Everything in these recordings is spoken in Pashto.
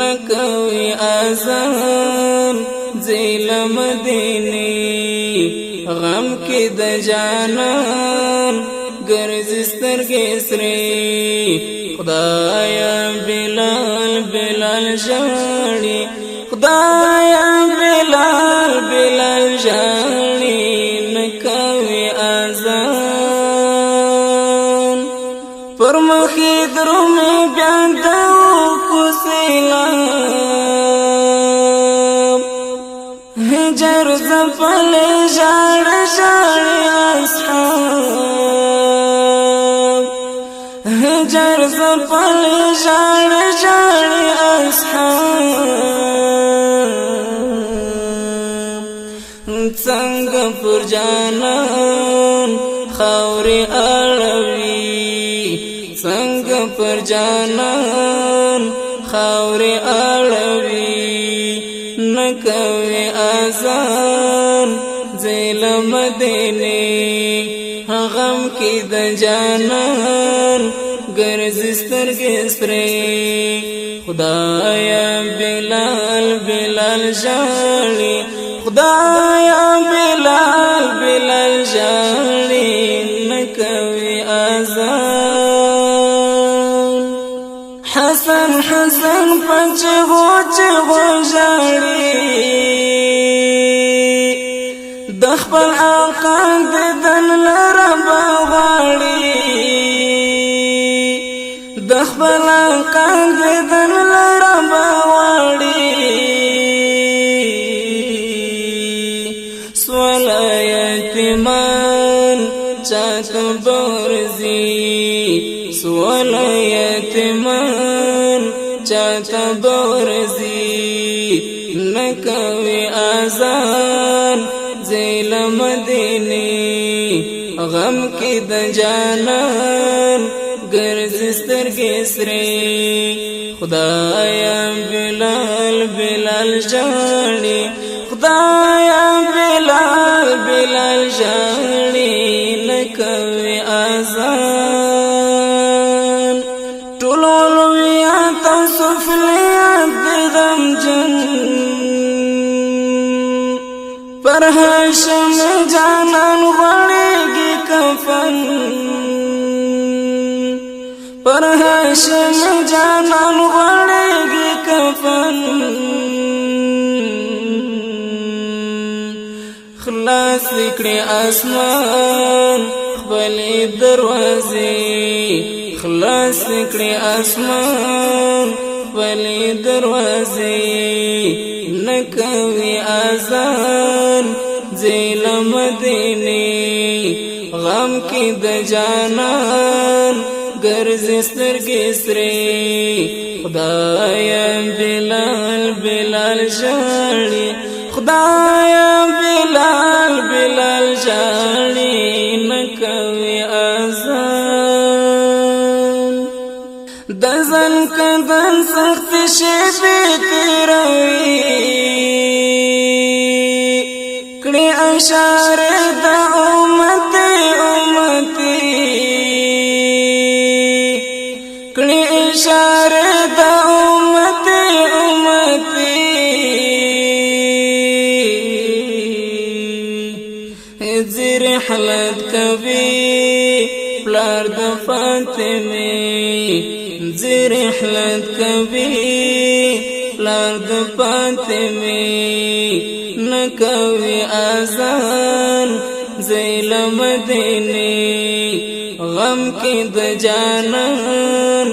نکوي آزان زیل مدینی غم کی د جانان ګرځي سترګې سرې خدایا بلال بلال ژاړي خدایا بلال بلال ژاړي نکوي آزان پر مخې درومې بیا د کوسیلام هجر زفل ژاړ ژاړ اصحاب هجر زفل ژاړ ژاړ اصحاب څنګه پر جانان خاورې اړوي څنګه پر جانان خاورې اړوي نکوي آزان زیل مدینی غم کی د جانان ګرځي سترګې سرې خدایا بلال بلال ژاړي خدایا بلال بلال ژاړي نکوي آزان حسن حسن پچغو چغو ژاړي د خپل آقا ددن لرب غواړي د خپل آقا ددن لرب غواړي سوال یتیمان چاته بورزي سوال یتیمان چاته بورزي نکوي آزان زیل مدینی غم کی د جانان ګرځي سترګې سرې خدایا بلال بلال ژاړي خدایا بلال بلال ژاړي نکوي آزان ټول لویات سفلیات د غمجن پر هاشم جانان غړېږي کفن پر هاشم جانان غړېږي کفن خلاص کړي اسمان خپلې دروازې خلاص کړي اسمان خپلې دروازې نکوي آزان زیل مدینی غم کی د جانان ګرځي سترګې سرې خدایا بلال بلال ژاړي خدایا بلال بلال ژاړي نکوي آزان د ځن کدن سخت شپې تیروي کړي اشاره د امت امتي کړي اشاره د امت امتي زیر حالت کوي پلار د فاطمه زیر حالت کوي پلار د فاطمه نکوي آزان زیل مدینی غم کی د جانان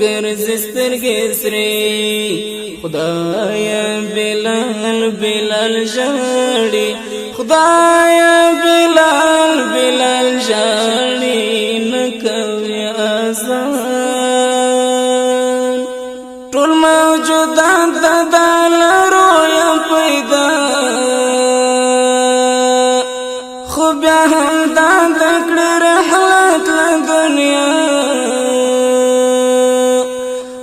ګرځي سترګې سرې خدایا بلال بلال ژاړي خدایا بلال بلال ژاړي نکوي آزان ټول موجودات د دلارو یا پیدا خو بیا هم دا دکړه رحلت له دنیا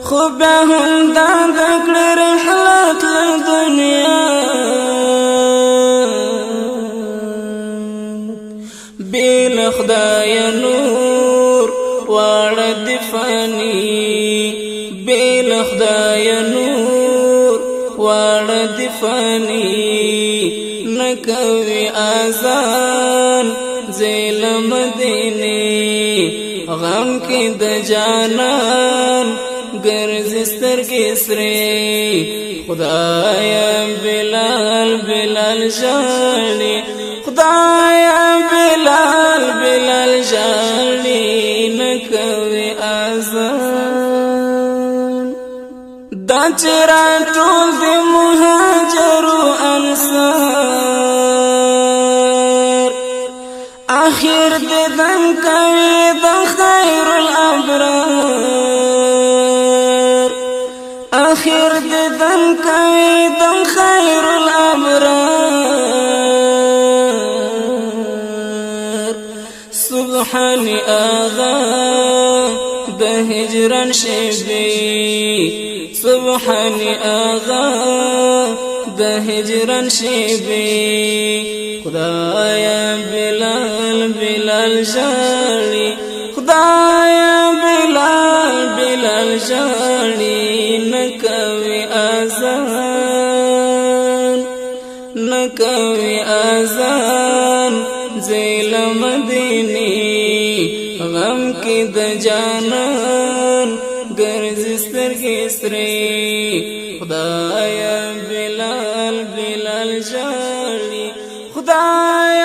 خو بیا هم دا دکړه رحلت له دنیا بیل خدای نور واړه دی فانی بیل خدای نور واړه دی فانی نکوي آزان زیل مدینه غم کې د جانان ګرځي سترګې سرې خدایا بلال بلال ژاړي خدایا بلال بلال ژاړي نکوي آزان دا چرا ټول د مهاجرو انصار اخر د دم کوي د خیر الابرار اخر د دم کوي د خیر الابرار سبحان آغا د هجران شبي سبحان آغا د هجران شبي خدایا بلال بلال ژاړي خدایا بلال بلال ژاړي نکوي آزان نکوي آزان زیل مدینه غم کې د جانان ګرځي سترګې سرې خدایا بلال بلال ژاړي خدایا